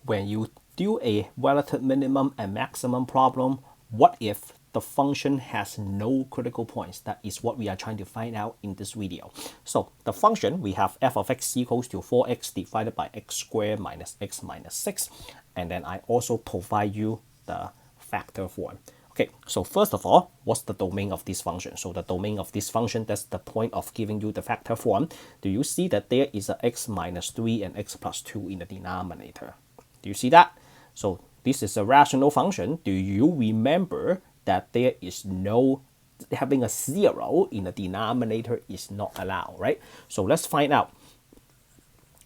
when you do a relative minimum and maximum problem, what if the function has no critical points? That is what we are trying to find out in this video. So the function, we have f of x equals to 4x divided by x squared minus x minus 6. And then I also provide you the factor form. Okay, so first of all, what's the domain of this function? So the domain of this function, that's the point of giving you the factor form. Do you see that there is a x minus 3 and x plus 2 in the denominator? Do you see that? So this is a rational function. Do you remember that there is no, having a 0 in the denominator is not allowed, right? So let's find out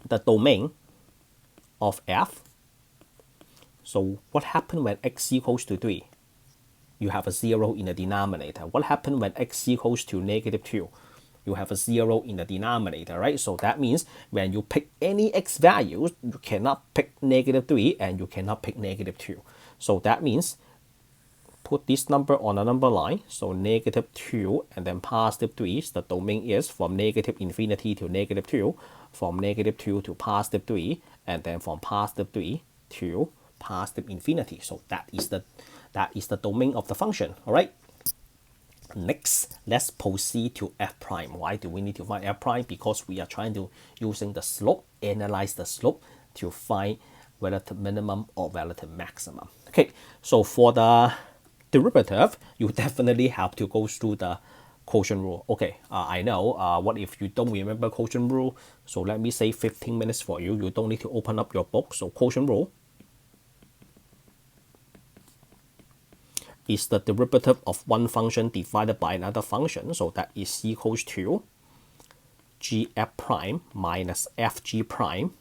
the domain of f. So what happened when x equals to 3? You have a 0 in the denominator. What happened when x equals to negative 2? You have a 0 in the denominator, right? So that means when you pick any x values, you cannot pick negative 3 and you cannot pick negative 2. So that means put this number on a number line. So negative 2 and then positive 3. The domain is from negative infinity to negative 2, from negative 2 to positive 3, and then from positive 3 to positive infinity. So that is the domain of the function. All right. Next, let's proceed to f prime. Why do we need to find f prime? Because we are trying to using the slope, analyze the slope to find relative minimum or relative maximum. Okay, so for the derivative, you definitely have to go through the quotient rule. Okay, I know. What if you don't remember quotient rule? So let me say 15 minutes for you. You don't need to open up your book. So quotient rule is the derivative of one function divided by another function. So that is equals to gf prime minus fg prime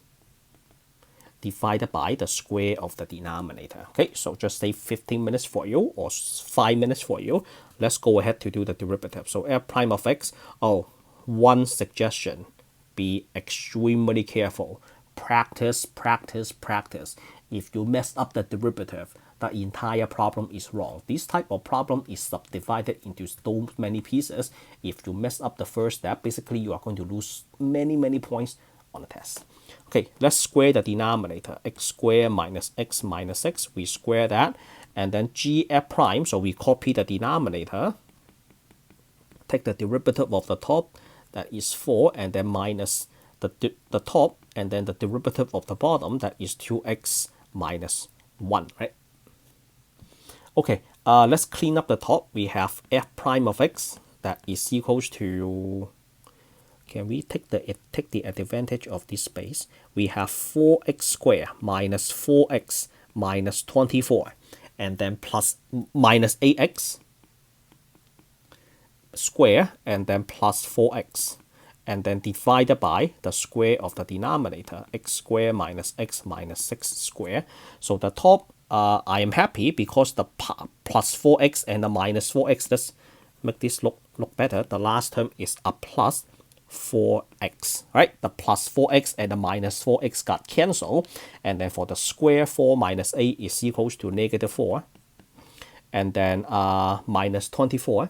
divided by the square of the denominator. Okay, so just say 15 minutes for you or 5 minutes for you. Let's go ahead to do the derivative. So f prime of x, one suggestion, be extremely careful. Practice, practice, practice. If you mess up the derivative, the entire problem is wrong. This type of problem is subdivided into so many pieces. If you mess up the first step, basically you are going to lose many points on the test. Okay, let's square the denominator. X squared minus x minus 6. We square that. And then gf prime, so we copy the denominator. Take the derivative of the top, that is 4, and then minus the top, and then the derivative of the bottom, that is 2x minus 1, right? Okay, let's clean up the top. We have f prime of x, that is equals to, can we take the advantage of this space? We have 4x squared minus 4x minus 24, and then plus minus 8x square, and then plus 4x, and then divided by the square of the denominator, x squared minus x minus 6 square. So the top, I am happy because the plus 4x and the minus 4x, let's make this look better. The last term is a plus 4x, right? The plus 4x and the minus 4x got cancelled. And then for the square, 4 minus 8 is equals to negative 4. And then minus 24.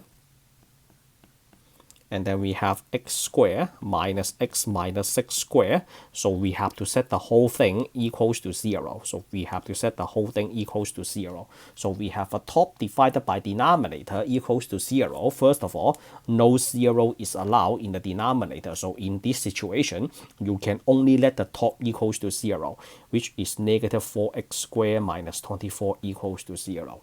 And then we have x squared minus x minus 6 squared. So we have to set the whole thing equals to 0. So we have to set the whole thing equals to 0. So we have a top divided by denominator equals to 0. First of all, no 0 is allowed in the denominator. So in this situation, you can only let the top equals to 0, which is negative 4x squared minus 24 equals to 0.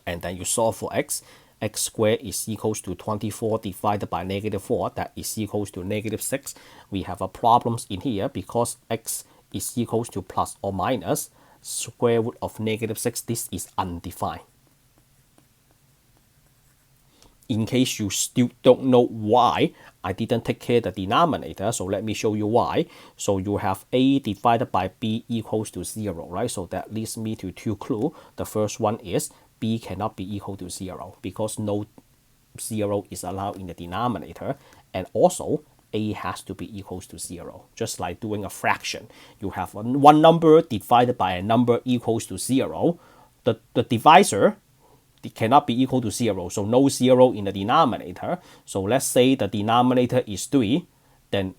And then you solve for x. X squared is equals to 24 divided by negative 4, that is equals to negative 6. We have a problems in here because x is equals to plus or minus square root of negative 6. This is undefined. In case you still don't know why, I didn't take care of the denominator, so let me show you why. So you have a divided by b equals to 0, right? So that leads me to two clues. The first one is b cannot be equal to 0 because no 0 is allowed in the denominator, and also a has to be equals to 0. Just like doing a fraction, you have one number divided by a number equals to 0. The divisor cannot be equal to 0, so no 0 in the denominator. So let's say the denominator is 3, then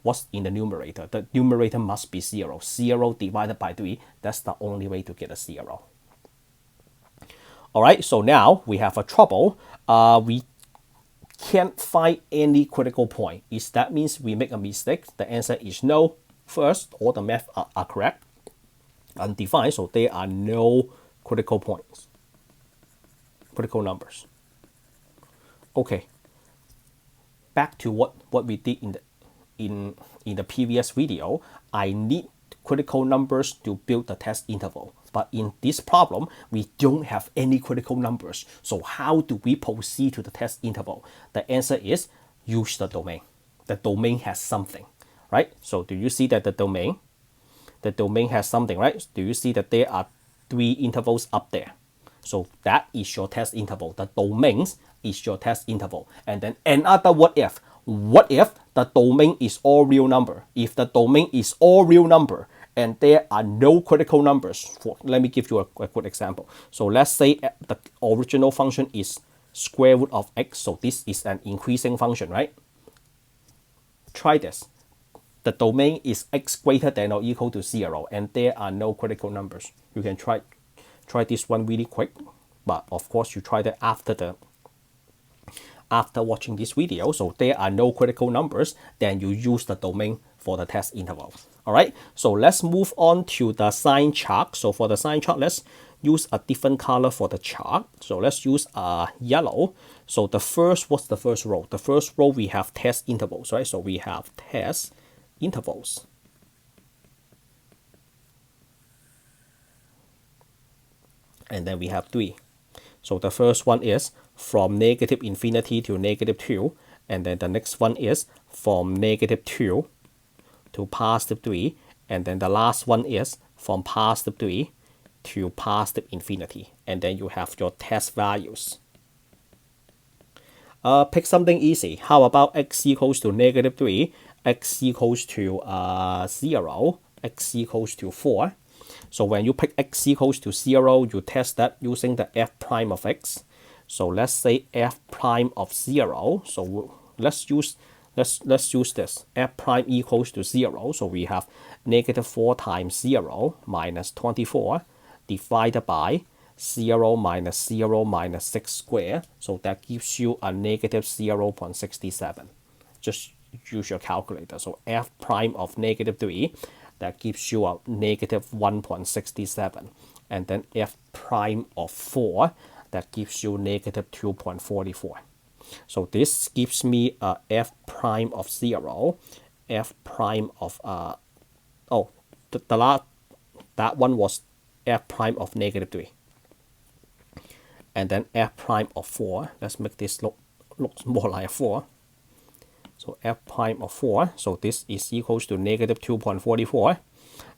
what's in the numerator? The numerator must be 0. 0 divided by 3, that's the only way to get a 0. All right, so now we have a trouble. We can't find any critical point. That means we make a mistake? The answer is no. First, all the math are correct. Undefined, so there are no critical points, critical numbers. Okay, back to what we did in the previous video. I need critical numbers to build the test interval. But in this problem, we don't have any critical numbers. So how do we proceed to the test interval? The answer is use the domain. The domain has something, right? So do you see that the domain has something, right? Do you see that there are 3 intervals up there? So that is your test interval. The domain is your test interval. And then another what if? What if the domain is all real number? If the domain is all real number and there are no critical numbers, let me give you a good example. So let's say the original function is square root of x. So this is an increasing function, right? Try this. The domain is x greater than or equal to 0 and there are no critical numbers. You can try this one really quick, but of course you try that after watching this video. So there are no critical numbers, then you use the domain for the test interval. All right, so let's move on to the sign chart. So for the sign chart, let's use a different color for the chart. So let's use yellow. So what's the first row? The first row we have test intervals, right? So we have test intervals. And then we have 3. So the first one is from negative infinity to negative 2. And then the next one is from negative 2 to positive 3. And then the last one is from positive 3 to positive infinity. And then you have your test values. Pick something easy. How about x equals to negative 3, x equals to 0, x equals to 4. So when you pick x equals to 0, you test that using the f prime of x. So let's say f prime of 0. So let's use this. F prime equals to 0. So we have negative 4 times 0 minus 24 divided by 0 minus 0 minus 6 squared. So that gives you a negative 0.67. Just use your calculator. So f prime of negative 3, that gives you a negative 1.67. And then f prime of 4, that gives you negative 2.44. So this gives me a f prime of 0, f prime of, that one was f prime of negative 3. And then f prime of 4, let's make this look more like a 4. So f prime of 4, so this is equals to negative 2.44.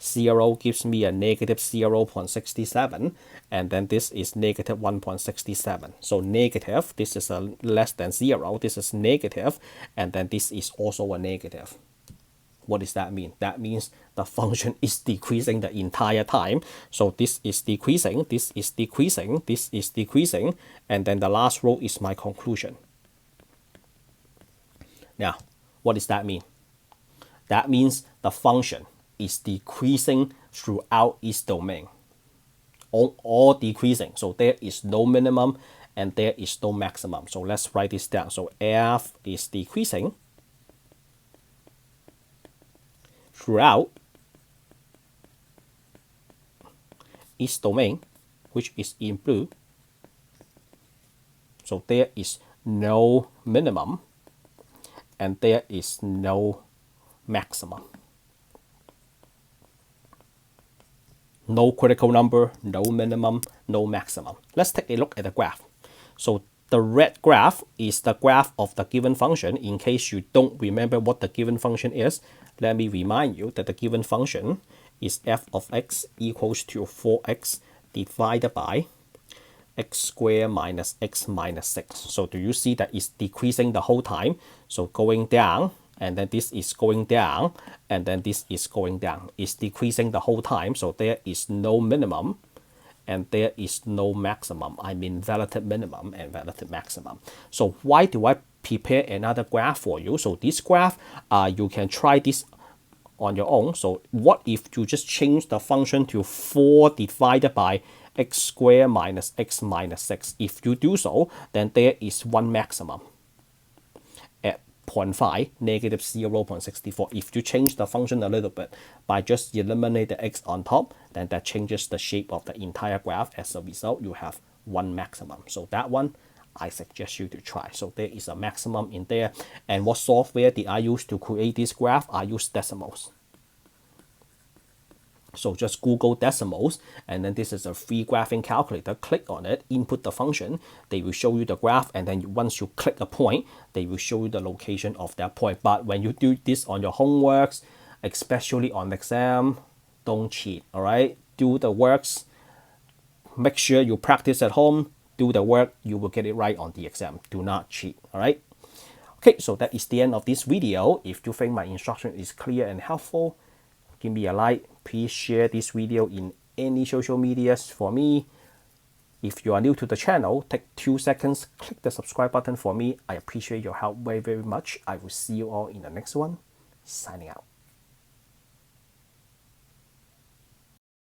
0 gives me a negative 0.67, and then this is negative 1.67. So negative, this is a less than 0, this is negative, and then this is also a negative. What does that mean? That means the function is decreasing the entire time. So this is decreasing, this is decreasing, this is decreasing, and then the last row is my conclusion. Now, what does that mean? That means the function is decreasing throughout its domain. All decreasing. So there is no minimum and there is no maximum. So let's write this down. So f is decreasing throughout its domain, which is in blue. So there is no minimum and there is no maximum. No critical number, no minimum, no maximum. Let's take a look at the graph. So the red graph is the graph of the given function. In case you don't remember what the given function is, let me remind you that the given function is f of x equals to 4x divided by x squared minus x minus 6. So do you see that it's decreasing the whole time? So going down, and then this is going down, and then this is going down. It's decreasing the whole time, so there is no minimum, and there is no maximum. I mean relative minimum and relative maximum. So why do I prepare another graph for you. So this graph, you can try this on your own. So what if you just change the function to 4 divided by x squared minus x minus 6? If you do so, then there is one maximum at 0.5, negative 0.64. If you change the function a little bit by just eliminate the x on top, then that changes the shape of the entire graph. As a result, you have one maximum. So that one, I suggest you to try. So there is a maximum in there. And what software did I use to create this graph? I use decimals. So just Google decimals, and then this is a free graphing calculator. Click on it, input the function, they will show you the graph, and then once you click a point, they will show you the location of that point. But when you do this on your homeworks, especially on exam, don't cheat, all right? Do the works, make sure you practice at home, do the work, you will get it right on the exam. Do not cheat, all right? Okay, so that is the end of this video. If you think my instruction is clear and helpful, give me a like. Please share this video in any social medias for me. If you are new to the channel, take 2 seconds, click the subscribe button for me. I appreciate your help very, very much. I will see you all in the next one. Signing out.